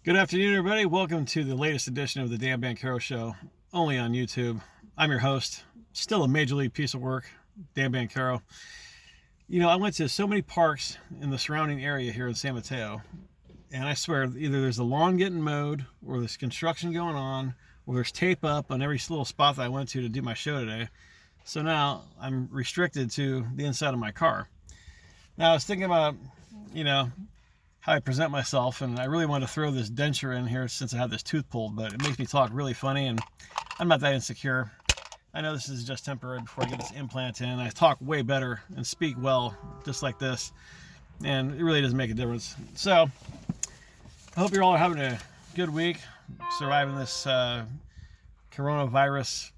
Good afternoon, everybody. Welcome to the latest edition of the Dan Banchero Show, only on YouTube. I'm your host, still a major league piece of work, Dan Banchero. You know, I went to so many parks in the surrounding area here in San Mateo, and I swear either there's a lawn getting mowed, or there's construction going on, or there's tape up on every little spot that I went to do my show today. So now I'm restricted to the inside of my car. Now I was thinking about, how I present myself, and I really wanted to throw this denture in here since I had this tooth pulled, but it makes me talk really funny, and I'm not that insecure. I know this is just temporary before I get this implant in. I talk way better and speak well just like this, and it really doesn't make a difference. So I hope you're all having a good week, surviving this coronavirus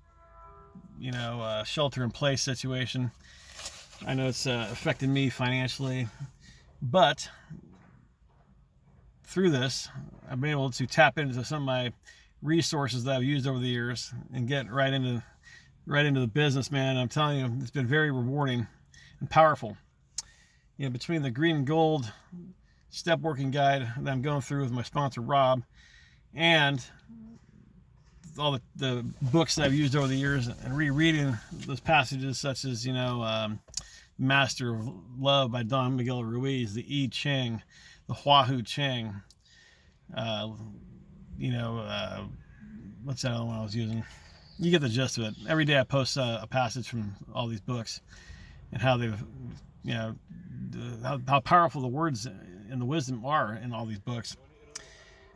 shelter in place situation. I know it's affected me financially, but through this, I've been able to tap into some of my resources that I've used over the years and get right into the business, man. I'm telling you, it's been very rewarding and powerful. You know, between the green and gold step working guide that I'm going through with my sponsor Rob, and all the books that I've used over the years, and rereading those passages such as Master of Love by Don Miguel Ruiz, the I Ching, the Hua Ching, what's that other one I was using? You get the gist of it. Every day I post a passage from all these books, and how they've, how powerful the words and the wisdom are in all these books.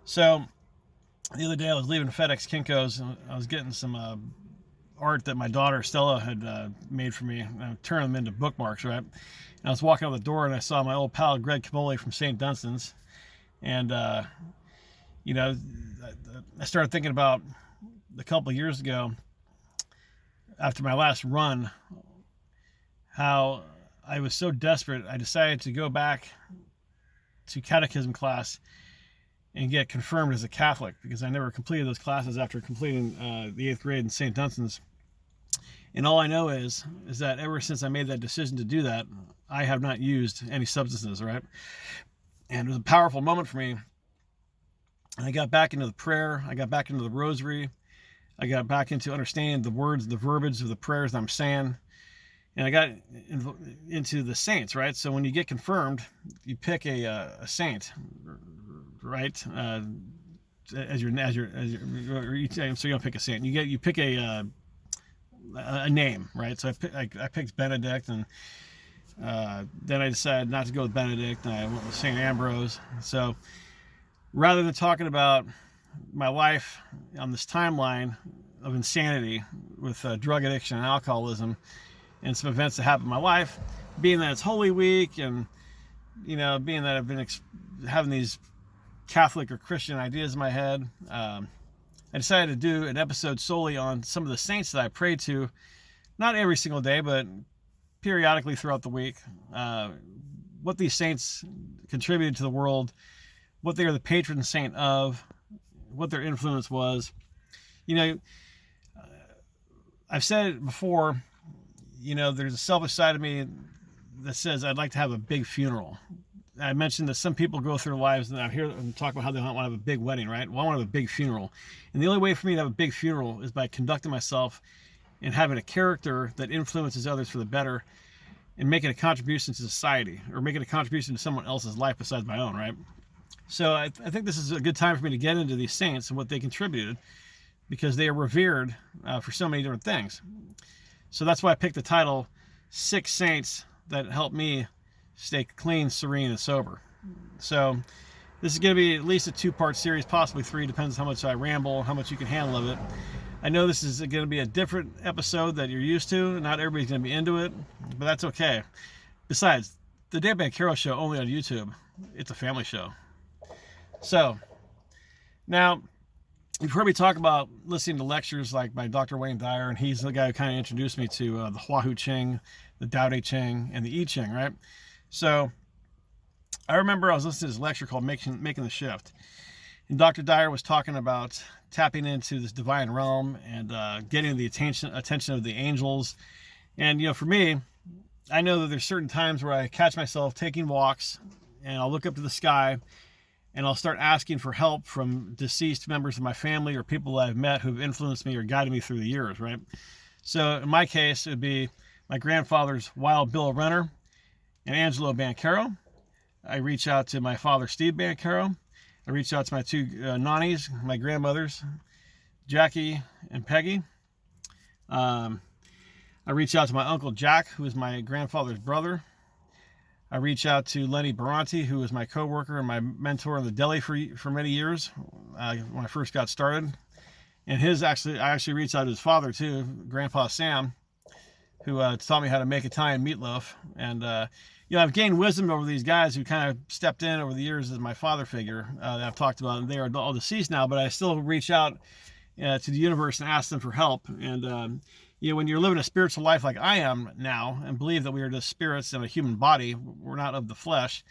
So the other day I was leaving FedEx Kinko's, and I was getting some art that my daughter Stella had made for me, and I turned them into bookmarks, right? And I was walking out the door, and I saw my old pal Greg Camoli from St. Dunstan's, and I started thinking about a couple of years ago, after my last run, how I was so desperate I decided to go back to catechism class and get confirmed as a Catholic, because I never completed those classes after completing the 8th grade in St. Dunstan's. And all I know is that ever since I made that decision to do that, I have not used any substances, right? And it was a powerful moment for me. And I got back into the prayer. I got back into the rosary. I got back into understanding the words, the verbiage of the prayers that I'm saying. And I got into the saints, right? So when you get confirmed, you pick a saint, right? So you don't pick a saint. You pick a name, right? So I picked Benedict, and then I decided not to go with Benedict, and I went with St. Ambrose. So rather than talking about my life on this timeline of insanity with drug addiction and alcoholism and some events that happened in my life, being that it's Holy Week, and being that I've been having these Catholic or Christian ideas in my head, I decided to do an episode solely on some of the saints that I pray to, not every single day, but periodically throughout the week. What these saints contributed to the world, what they are the patron saint of, what their influence was. I've said it before, there's a selfish side of me that says I'd like to have a big funeral. I mentioned that some people go through their lives, and I hear them talk about how they want to have a big wedding, right? Well, I want to have a big funeral. And the only way for me to have a big funeral is by conducting myself and having a character that influences others for the better, and making a contribution to society, or making a contribution to someone else's life besides my own, right? So I think this is a good time for me to get into these saints and what they contributed, because they are revered for so many different things. So that's why I picked the title, 6 Saints That Helped Me Stay Clean, Serene, and Sober. So this is going to be at least a 2-part series, possibly 3, depends how much I ramble, how much you can handle of it. I know this is going to be a different episode that you're used to. Not everybody's going to be into it, but that's okay. Besides, the Dan Banchero Show, only on YouTube, it's a family show. So now, you've heard me talk about listening to lectures like by Dr. Wayne Dyer, and he's the guy who kind of introduced me to the Hua Ching, the Tao Te Ching, and the I Ching, right? So I remember I was listening to this lecture called Making the Shift, and Dr. Dyer was talking about tapping into this divine realm and getting the attention of the angels. And for me, I know that there's certain times where I catch myself taking walks, and I'll look up to the sky, and I'll start asking for help from deceased members of my family or people that I've met who've influenced me or guided me through the years, right? So in my case, it would be my grandfather's Wild Bill Runner and Angelo Banchero. I reach out to my father, Steve Banchero. I reach out to my two nannies, my grandmothers, Jackie and Peggy. I reach out to my uncle Jack, who is my grandfather's brother. I reach out to Lenny Baranti, who was my co-worker and my mentor in the deli for many years when I first got started. And I actually reached out to his father too, Grandpa Sam, who taught me how to make Italian meatloaf. And I've gained wisdom over these guys who kind of stepped in over the years as my father figure that I've talked about. They are all deceased now, but I still reach out to the universe and ask them for help. And when you're living a spiritual life like I am now and believe that we are just spirits in a human body, we're not of the flesh,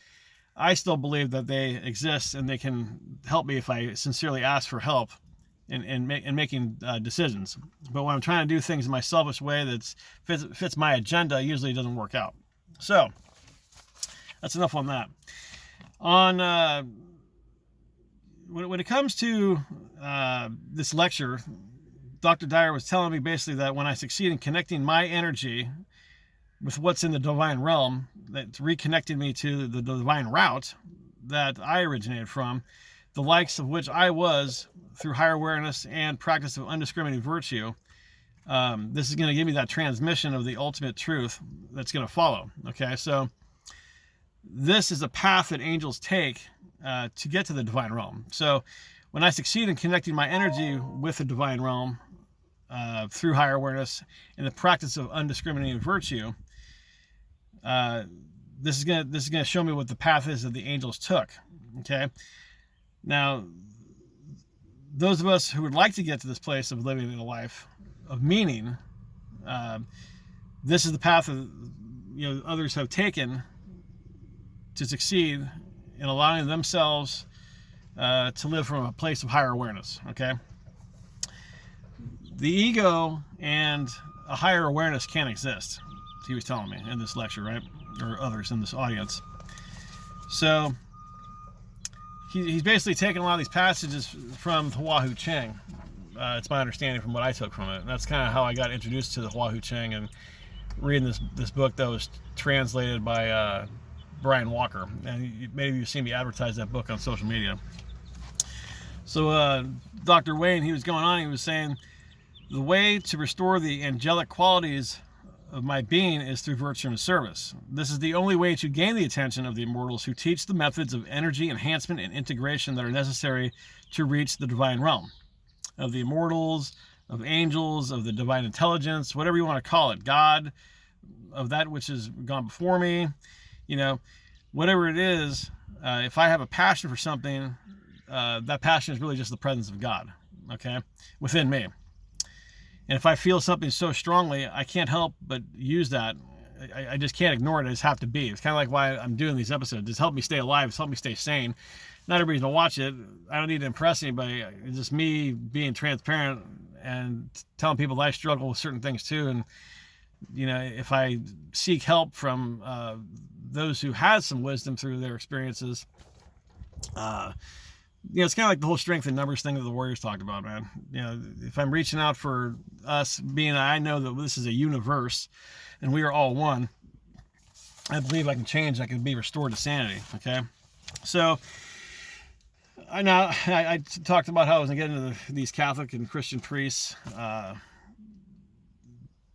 I still believe that they exist and they can help me if I sincerely ask for help in making decisions. But when I'm trying to do things in my selfish way that fits my agenda, usually it doesn't work out. So that's enough on that. When it comes to this lecture, Dr. Dyer was telling me basically that when I succeed in connecting my energy with what's in the divine realm, that's reconnecting me to the divine route that I originated from, the likes of which I was through higher awareness and practice of undiscriminating virtue, this is going to give me that transmission of the ultimate truth that's going to follow. Okay, so this is a path that angels take to get to the divine realm. So when I succeed in connecting my energy with the divine realm through higher awareness and the practice of undiscriminating virtue, this is gonna show me what the path is that the angels took. Okay, now those of us who would like to get to this place of living in a life of meaning, this is the path that others have taken to succeed in allowing themselves to live from a place of higher awareness. Okay, the ego and a higher awareness can't exist, he was telling me in this lecture, right? Or others in this audience. So he's basically taken a lot of these passages from the Hua Hu Cheng. It's my understanding from what I took from it. And that's kind of how I got introduced to the Hua Hu Cheng and reading this book that was translated by Brian Walker. And maybe you've seen me advertise that book on social media. So Dr. Wayne, he was going on, he was saying, the way to restore the angelic qualities of my being is through virtue and service. This is the only way to gain the attention of the immortals who teach the methods of energy enhancement and integration that are necessary to reach the divine realm. Of the immortals, of angels, of the divine intelligence, whatever you want to call it, God, of that which has gone before me, whatever it is, if I have a passion for something, that passion is really just the presence of God, okay, within me. And if I feel something so strongly, I can't help but use that. I just can't ignore it. I just have to be. It's kind of like why I'm doing these episodes. It's helped me stay alive. It's helped me stay sane. Not everybody's going to watch it. I don't need to impress anybody. It's just me being transparent and telling people that I struggle with certain things too. And, if I seek help from those who had some wisdom through their experiences, it's kind of like the whole strength in numbers thing that the Warriors talked about, man. If I'm reaching out for us, being I know that this is a universe and we are all one, I believe I can change. I can be restored to sanity. Okay, so I talked about how I was getting into these Catholic and Christian priests,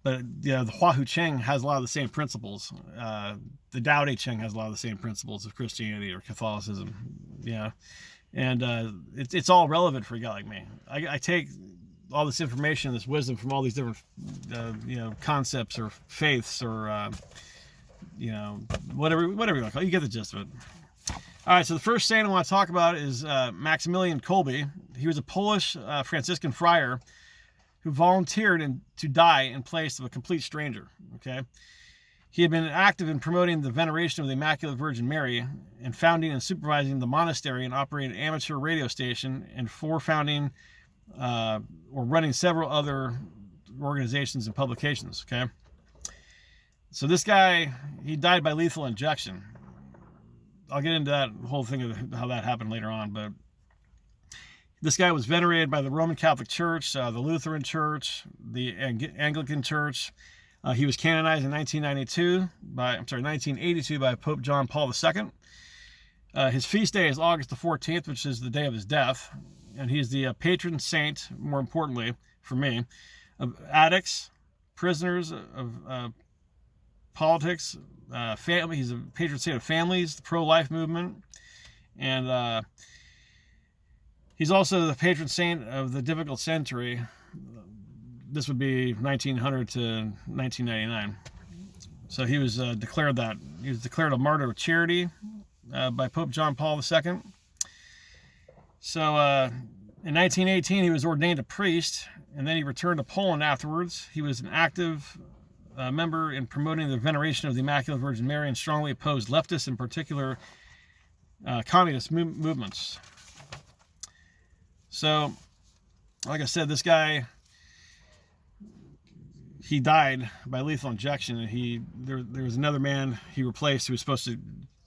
but the Hua Hu Cheng has a lot of the same principles. The Tao Te Ching has a lot of the same principles of Christianity or Catholicism. And it's all relevant for a guy like me. I take all this information, this wisdom from all these different, concepts or faiths or, whatever you want to call it. You get the gist of it. All right, so the first saint I want to talk about is Maximilian Kolbe. He was a Polish Franciscan friar who volunteered to die in place of a complete stranger. Okay. He had been active in promoting the veneration of the Immaculate Virgin Mary and founding and supervising the monastery and operating an amateur radio station and founding or running several other organizations and publications, okay? So this guy, he died by lethal injection. I'll get into that whole thing of how that happened later on. But this guy was venerated by the Roman Catholic Church, the Lutheran Church, the Anglican Church. He was canonized in 1982 by Pope John Paul II. His feast day is August the 14th, which is the day of his death. And he's the patron saint, more importantly for me, of addicts, prisoners of politics, family. He's a patron saint of families, the pro-life movement, and he's also the patron saint of the difficult century. This would be 1900 to 1999. So he was declared a martyr of charity by Pope John Paul II. So in 1918, he was ordained a priest, and then he returned to Poland afterwards. He was an active member in promoting the veneration of the Immaculate Virgin Mary and strongly opposed leftist, in particular, communist movements. So, like I said, this guy, he died by lethal injection, and there was another man he replaced who was supposed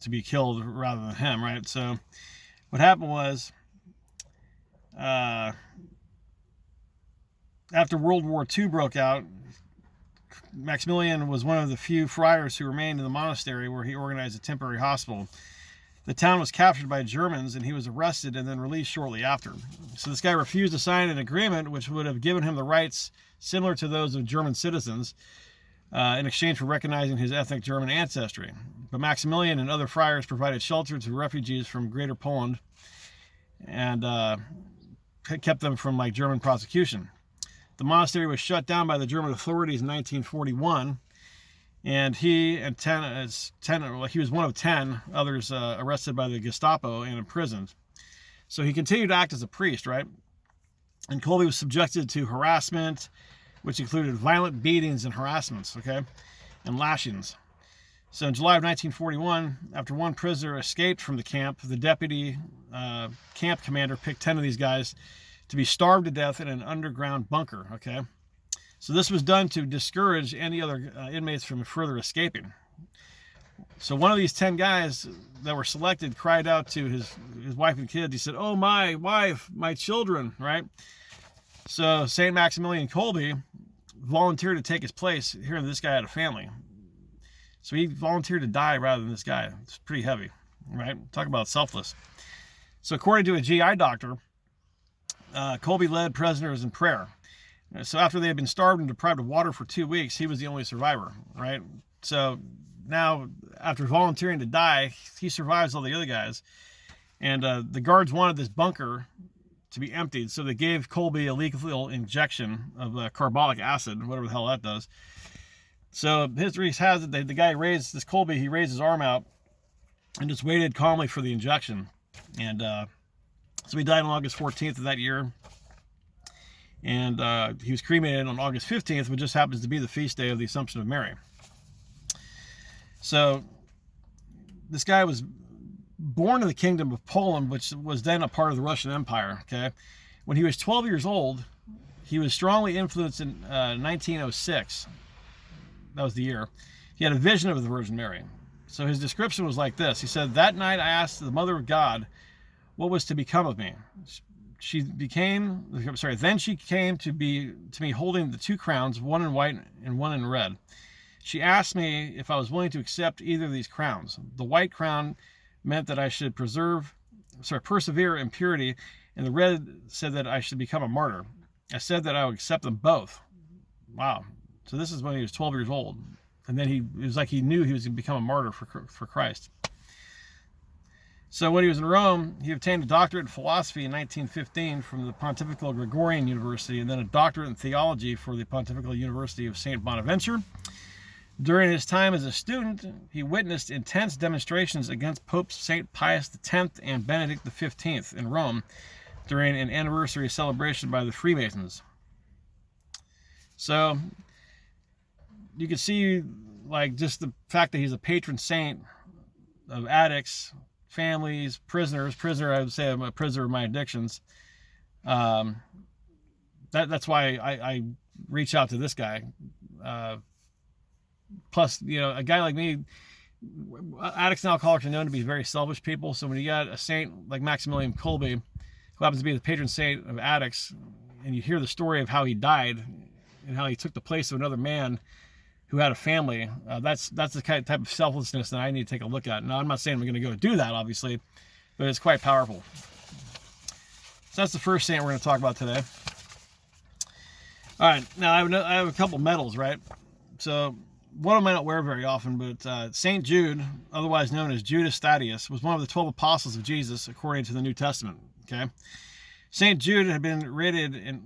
to be killed rather than him, right? So what happened was, after World War II broke out, Maximilian was one of the few friars who remained in the monastery, where he organized a temporary hospital. The town was captured by Germans, and he was arrested and then released shortly after. So this guy refused to sign an agreement which would have given him the rights similar to those of German citizens in exchange for recognizing his ethnic German ancestry. But Maximilian and other friars provided shelter to refugees from Greater Poland and kept them from German prosecution. The monastery was shut down by the German authorities in 1941, and he was one of 10 others arrested by the Gestapo and imprisoned. So he continued to act as a priest, right? And Kolbe was subjected to harassment, which included violent beatings and harassments, okay, and lashings. So in July of 1941, after one prisoner escaped from the camp, the deputy camp commander picked 10 of these guys to be starved to death in an underground bunker, okay? So this was done to discourage any other inmates from further escaping. So one of these 10 guys that were selected cried out to his wife and kids. He said, "Oh, my wife, my children," right? So Saint Maximillian Kolbe volunteered to take his place, hearing this guy had a family. So he volunteered to die rather than this guy. It's pretty heavy, right? Talk about selfless. So according to a GI doctor, Kolbe led prisoners in prayer. So after they had been starved and deprived of water for 2 weeks, he was the only survivor, right? So now, after volunteering to die, he survives all the other guys. And the guards wanted this bunker to be emptied, so they gave Kolbe a lethal injection of carbolic acid, whatever the hell that does. So history has it that the guy raised his arm out and just waited calmly for the injection. And so he died on August 14th of that year. And he was cremated on August 15th, which just happens to be the feast day of the Assumption of Mary. So this guy was born in the Kingdom of Poland, which was then a part of the Russian Empire, okay? When he was 12 years old, he was strongly influenced in 1906. That was the year. He had a vision of the Virgin Mary. So his description was like this. He said, "That night I asked the Mother of God what was to become of me. Then she came to me holding the 2 crowns, one in white and one in red. She asked me if I was willing to accept either of these crowns. The white crown meant that I should persevere in purity, and the red said that I should become a martyr. I said that I would accept them both." Wow. So this is when he was 12 years old. And then it was like he knew he was going to become a martyr for Christ. So when he was in Rome, he obtained a doctorate in philosophy in 1915 from the Pontifical Gregorian University, and then a doctorate in theology for the Pontifical University of Saint Bonaventure. During his time as a student, he witnessed intense demonstrations against Pope St. Pius X and Benedict XV in Rome during an anniversary celebration by the Freemasons. So you can see, just the fact that he's a patron saint of addicts, families, prisoners. Prisoner, I would say I'm a prisoner of my addictions. That's why I reach out to this guy. Plus, a guy like me, Addicts and alcoholics are known to be very selfish people. So when you got a saint like Maximilian Kolbe, who happens to be the patron saint of addicts, and you hear the story of how he died and how he took the place of another man who had a kind that's the type of selflessness that I need to take a look at. Now, I'm not saying we're going to go do that, obviously, but it's quite powerful. So that's the first saint we're going to talk about today. All right, now I have a couple medals, right? So one of them I don't wear very often, but Saint Jude, otherwise known as Judas Thaddeus, was one of the 12 apostles of Jesus, according to the New Testament. Okay, Saint Jude had been rated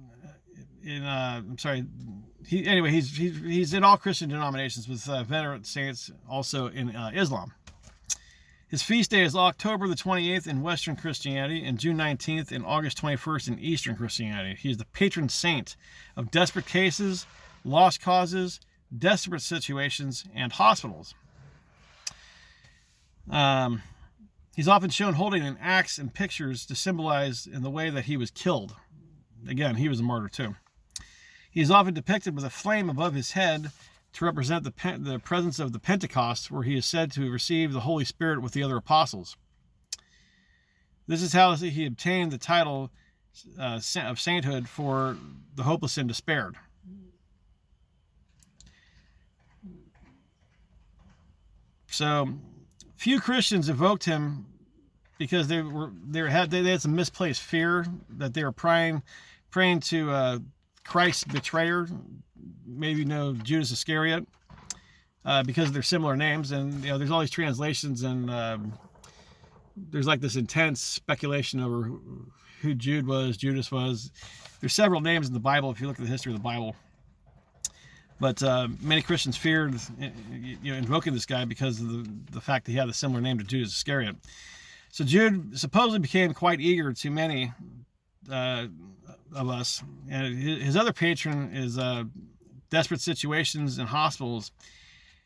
he's in all Christian denominations, with venerate saints also in Islam. His feast day is October the 28th in Western Christianity and June 19th and August 21st in Eastern Christianity. He is the patron saint of desperate cases, lost causes, desperate situations, and hospitals. He's often shown holding an axe and pictures to symbolize in the way that he was killed. Again, he was a martyr too. He is often depicted with a flame above his head to represent the presence of the Pentecost, where he is said to receive the Holy Spirit with the other apostles. This is how he obtained the title of sainthood for the hopeless and despaired. So, few Christians evoked him because they had some misplaced fear that they were praying to Christ's betrayer, maybe Judas Iscariot, because of their similar names. And there's all these translations, and there's like this intense speculation over who Judas was. There's several names in the Bible if you look at the history of the Bible. But many Christians feared invoking this guy because of the fact that he had a similar name to Judas Iscariot. So Jude supposedly became quite eager to many of us. And his other patron is desperate situations in hospitals.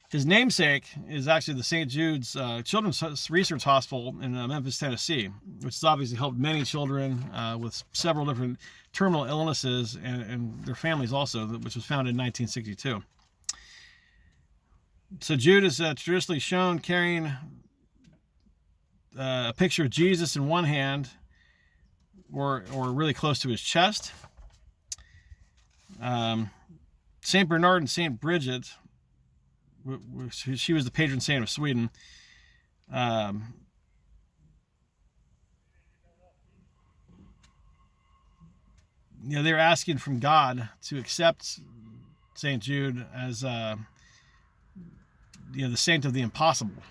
His namesake is actually the St. Jude's Children's Research Hospital in Memphis, Tennessee, which has obviously helped many children with several different terminal illnesses and their families also, which was founded in 1962. So Jude is traditionally shown carrying a picture of Jesus in one hand, or really close to his chest. Saint Bernard and Saint Bridget, she was the patron saint of Sweden. They're asking from God to accept Saint Jude as the saint of the impossible,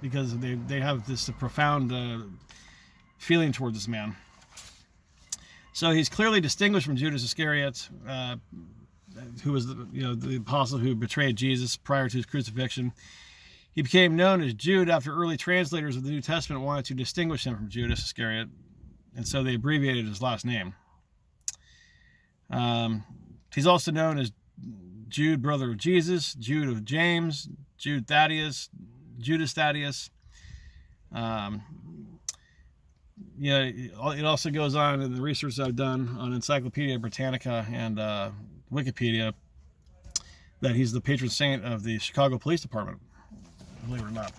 because they have this profound feeling towards this man. So he's clearly distinguished from Judas Iscariot, who was the apostle who betrayed Jesus prior to his crucifixion. He became known as Jude after early translators of the New Testament wanted to distinguish him from Judas Iscariot, and so they abbreviated his last name. He's also known as Jude, brother of Jesus, Jude of James, Jude Thaddeus, Judas Thaddeus. It also goes on in the research I've done on Encyclopedia Britannica and Wikipedia that he's the patron saint of the Chicago Police Department, believe it or not.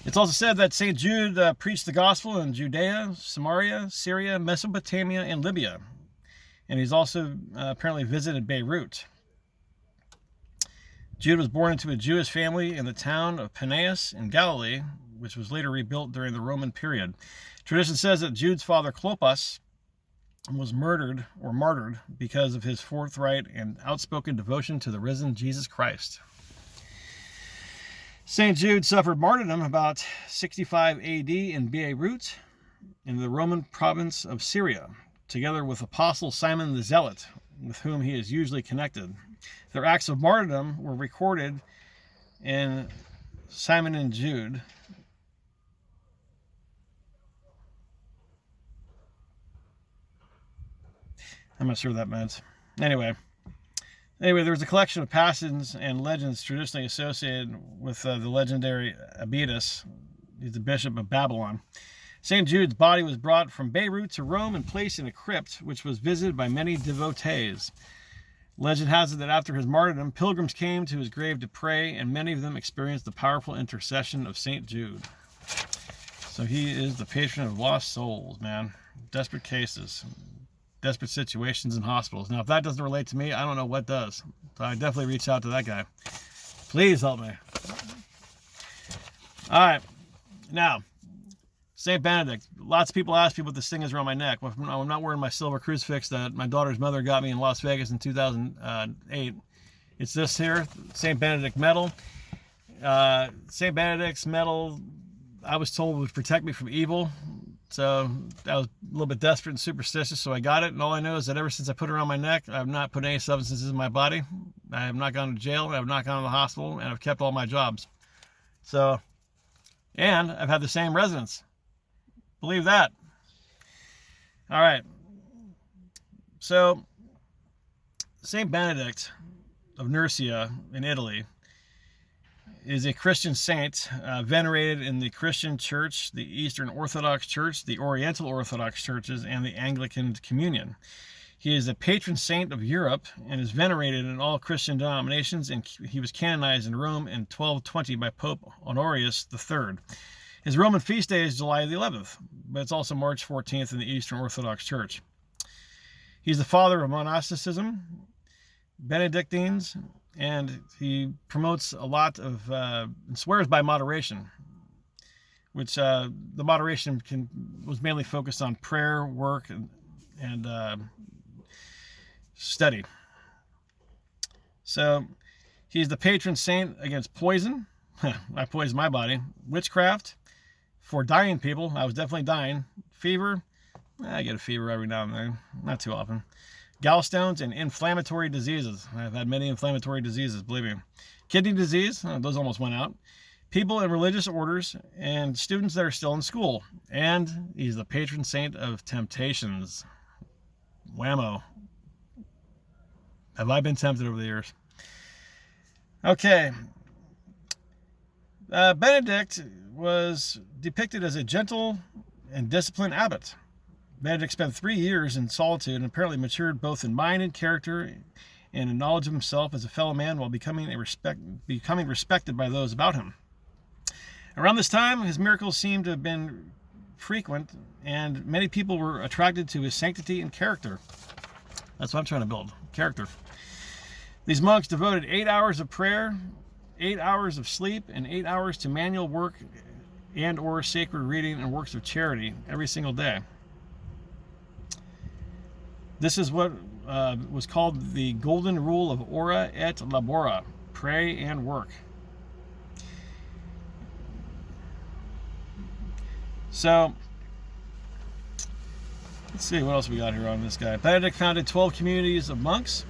It's also said that St. Jude preached the gospel in Judea, Samaria, Syria, Mesopotamia, and Libya. And he's also apparently visited Beirut. Jude was born into a Jewish family in the town of Peneus in Galilee, which was later rebuilt during the Roman period. Tradition says that Jude's father, Clopas, was murdered or martyred because of his forthright and outspoken devotion to the risen Jesus Christ. St. Jude suffered martyrdom about 65 AD in Beirut, in the Roman province of Syria, together with Apostle Simon the Zealot, with whom he is usually connected. Their acts of martyrdom were recorded in Simon and Jude. I'm not sure what that meant. Anyway, there was a collection of passages and legends traditionally associated with the legendary Abydos, the bishop of Babylon. St. Jude's body was brought from Beirut to Rome and placed in a crypt, which was visited by many devotees. Legend has it that after his martyrdom, pilgrims came to his grave to pray, and many of them experienced the powerful intercession of Saint Jude. So he is the patron of lost souls, man. Desperate cases, desperate situations in hospitals. Now, if that doesn't relate to me, I don't know what does. So I definitely reach out to that guy. Please help me. All right. Now, Saint Benedict. Lots of people ask me what this thing is around my neck. Well, I'm not wearing my silver crucifix that my daughter's mother got me in Las Vegas in 2008. It's this here, Saint Benedict medal. Saint Benedict's medal, I was told, would protect me from evil. So I was a little bit desperate and superstitious, so I got it. And all I know is that ever since I put it around my neck, I've not put any substances in my body. I have not gone to jail. I have not gone to the hospital, and I've kept all my jobs. So, and I've had the same residence. Believe that. All right. So, Saint Benedict of Nursia in Italy is a Christian saint venerated in the Christian Church, the Eastern Orthodox Church, the Oriental Orthodox Churches, and the Anglican Communion. He is a patron saint of Europe and is venerated in all Christian denominations, and he was canonized in Rome in 1220 by Pope Honorius III. His Roman feast day is July the 11th, but it's also March 14th in the Eastern Orthodox Church. He's the father of monasticism, Benedictines, and he promotes a lot of, and swears by moderation, which the moderation was mainly focused on prayer, work, and study. So he's the patron saint against poison. I poisoned my body. Witchcraft. For dying people, I was definitely dying. Fever. I get a fever every now and then. Not too often. Gallstones and inflammatory diseases. I've had many inflammatory diseases, believe me. Kidney disease. Those almost went out. People in religious orders and students that are still in school. And he's the patron saint of temptations. Whammo. Have I been tempted over the years? Okay. Benedict was depicted as a gentle and disciplined abbot. Benedict spent 3 years in solitude and apparently matured both in mind and character and in knowledge of himself as a fellow man while becoming respected by those about him. Around this time, his miracles seem to have been frequent, and many people were attracted to his sanctity and character. That's what I'm trying to build, character. These monks devoted 8 hours of prayer, 8 hours of sleep, and 8 hours to manual work and or sacred reading and works of charity every single day. This is what was called the golden rule of ora et labora, pray and work. So, let's see what else we got here on this guy. Benedict founded 12 communities of monks,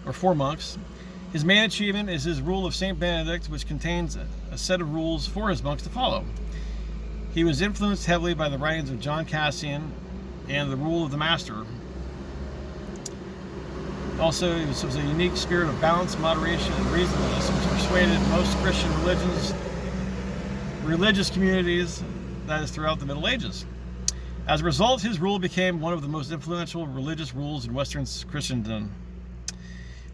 or 4 monks. His main achievement is his Rule of Saint Benedict, which contains a set of rules for his monks to follow. He was influenced heavily by the writings of John Cassian and the Rule of the Master. Also, he was a unique spirit of balance, moderation, and reasonableness, which persuaded most Christian religious communities, that is, throughout the Middle Ages. As a result, his rule became one of the most influential religious rules in Western Christendom.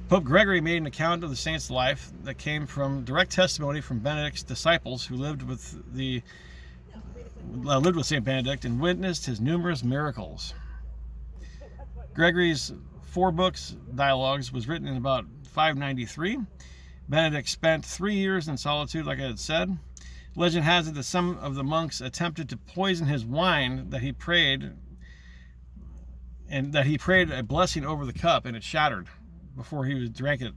Pope Gregory made an account of the saint's life that came from direct testimony from Benedict's disciples who lived with Saint Benedict and witnessed his numerous miracles. Gregory's 4 books, Dialogues, was written in about 593. Benedict spent 3 years in solitude, like I had said. Legend has it that some of the monks attempted to poison his wine that he prayed, and that he prayed a blessing over the cup, and it shattered before he drank it.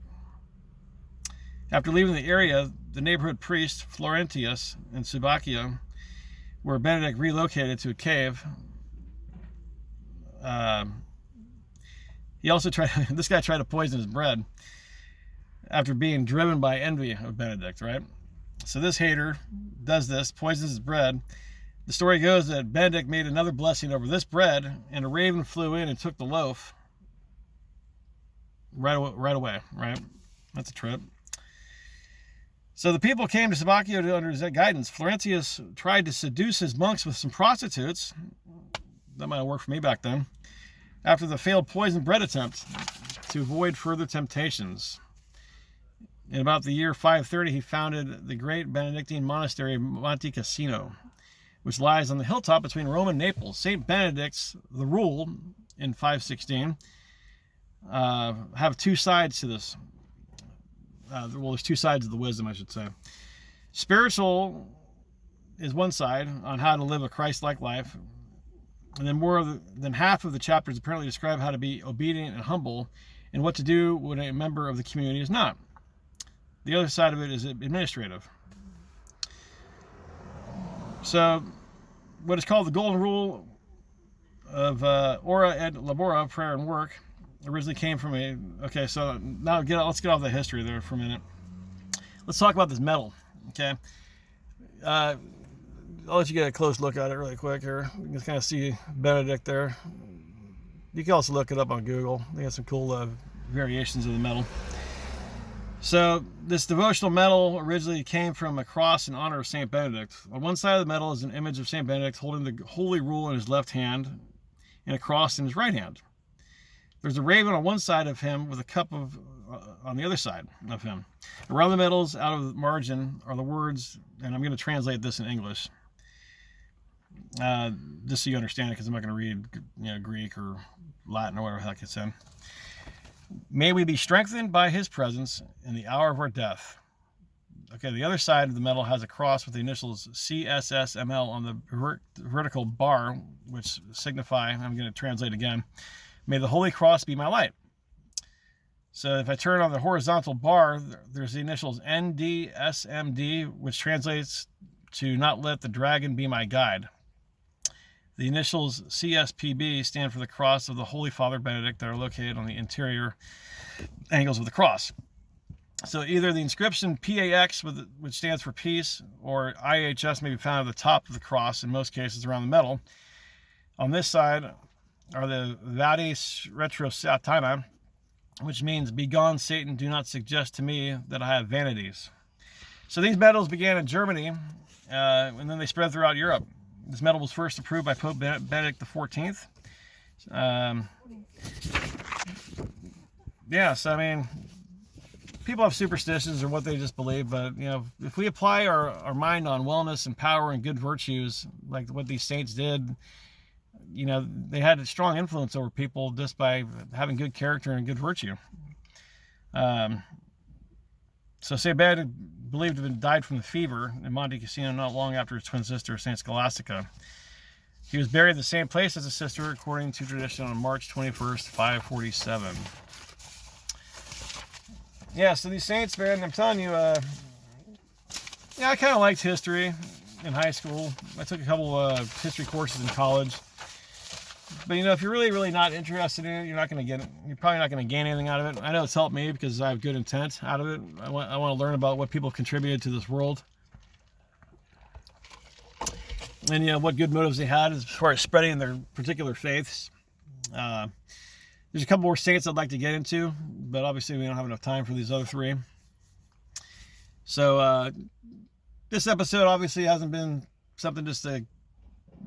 After leaving the area, the neighborhood priest Florentius in Subacia, where Benedict relocated to a cave, he also this guy tried to poison his bread after being driven by envy of Benedict, right? So this hater does this, poisons his bread. The story goes that Benedict made another blessing over this bread, and a raven flew in and took the loaf right away, right? That's a trip. So the people came to Sabacchio under his guidance. Florentius tried to seduce his monks with some prostitutes. That might have worked for me back then. After the failed poisoned bread attempt, to avoid further temptations. In about the year 530, he founded the great Benedictine monastery of Monte Cassino, which lies on the hilltop between Rome and Naples. Saint Benedict's, the rule, in 516, have two sides to this. Well, there's two sides of the wisdom, I should say. Spiritual is one side, on how to live a Christ-like life. And then more than half of the chapters apparently describe how to be obedient and humble, and what to do when a member of the community is not. The other side of it is administrative. So, what is called the golden rule of ora et labora, prayer and work, originally came from a... Okay, so now let's get off the history there for a minute. Let's talk about this medal, okay? I'll let you get a close look at it really quick here. You can kind of see Benedict there. You can also look it up on Google. They got some cool variations of the medal. So this devotional medal originally came from a cross in honor of Saint Benedict. On one side of the medal is an image of Saint Benedict holding the holy rule in his left hand and a cross in his right hand. There's a raven on one side of him with a cup on the other side of him. Around the medals, out of the margin, are the words, and I'm going to translate this in English, just so you understand it, because I'm not going to read Greek or Latin or whatever the heck it's in. May we be strengthened by his presence in the hour of our death. Okay, the other side of the medal has a cross with the initials CSSML on the vertical bar, which signify, I'm going to translate again, may the Holy Cross be my light. So if I turn on the horizontal bar, there's the initials NDSMD, which translates to not let the dragon be my guide. The initials CSPB stand for the cross of the Holy Father Benedict that are located on the interior angles of the cross. So either the inscription PAX, which stands for peace, or IHS may be found at the top of the cross, in most cases around the medal. On this side are the Vadis Retro Satana, which means, "Begone, Satan, do not suggest to me that I have vanities." So these medals began in Germany, and then they spread throughout Europe. This medal was first approved by Pope Benedict XIV. So I mean, people have superstitions or what they just believe, but if we apply our mind on wellness and power and good virtues, like what these saints did, they had a strong influence over people just by having good character and good virtue. So Saint Benedict believed to have died from the fever in Monte Cassino not long after his twin sister, Saint Scholastica. He was buried in the same place as his sister, according to tradition, on March 21st, 547. Yeah, so these saints, man, I'm telling you, I kind of liked history in high school. I took a couple history courses in college. But if you're really, really not interested in it, you're probably not going to gain anything out of it. I know it's helped me because I have good intent out of it. I want to learn about what people contributed to this world. And what good motives they had as far as spreading their particular faiths. There's a couple more saints I'd like to get into, but obviously we don't have enough time for these other three. So this episode obviously hasn't been something just to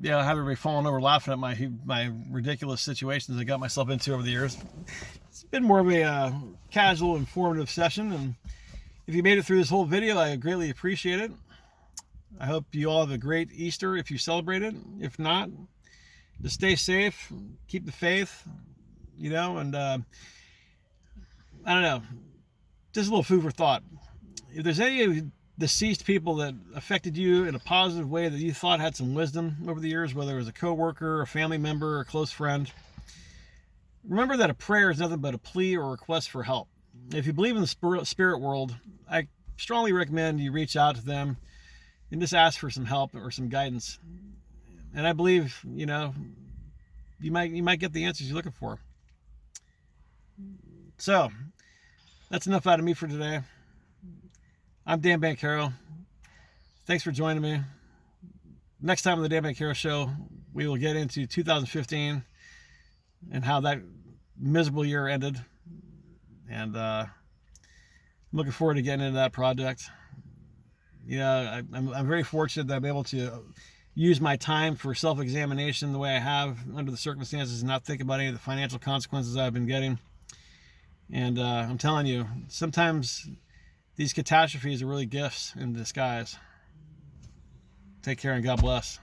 have everybody falling over laughing at my ridiculous situations I got myself into over the years. It's been more of a casual, informative session, and if you made it through this whole video, I greatly appreciate it. I hope you all have a great Easter if you celebrate it. If not, just stay safe, keep the faith, and I don't know, just a little food for thought. If there's any deceased people that affected you in a positive way that you thought had some wisdom over the years, whether it was a coworker, a family member, or a close friend, remember that a prayer is nothing but a plea or a request for help. If you believe in the spirit world, I strongly recommend you reach out to them and just ask for some help or some guidance. And I believe, you might get the answers you're looking for. So, that's enough out of me for today. I'm Dan Banchero. Thanks for joining me. Next time on the Dan Banchero Show, we will get into 2015 and how that miserable year ended. And I'm looking forward to getting into that project. I'm very fortunate that I'm able to use my time for self-examination the way I have under the circumstances and not think about any of the financial consequences I've been getting. And I'm telling you, sometimes these catastrophes are really gifts in disguise. Take care and God bless.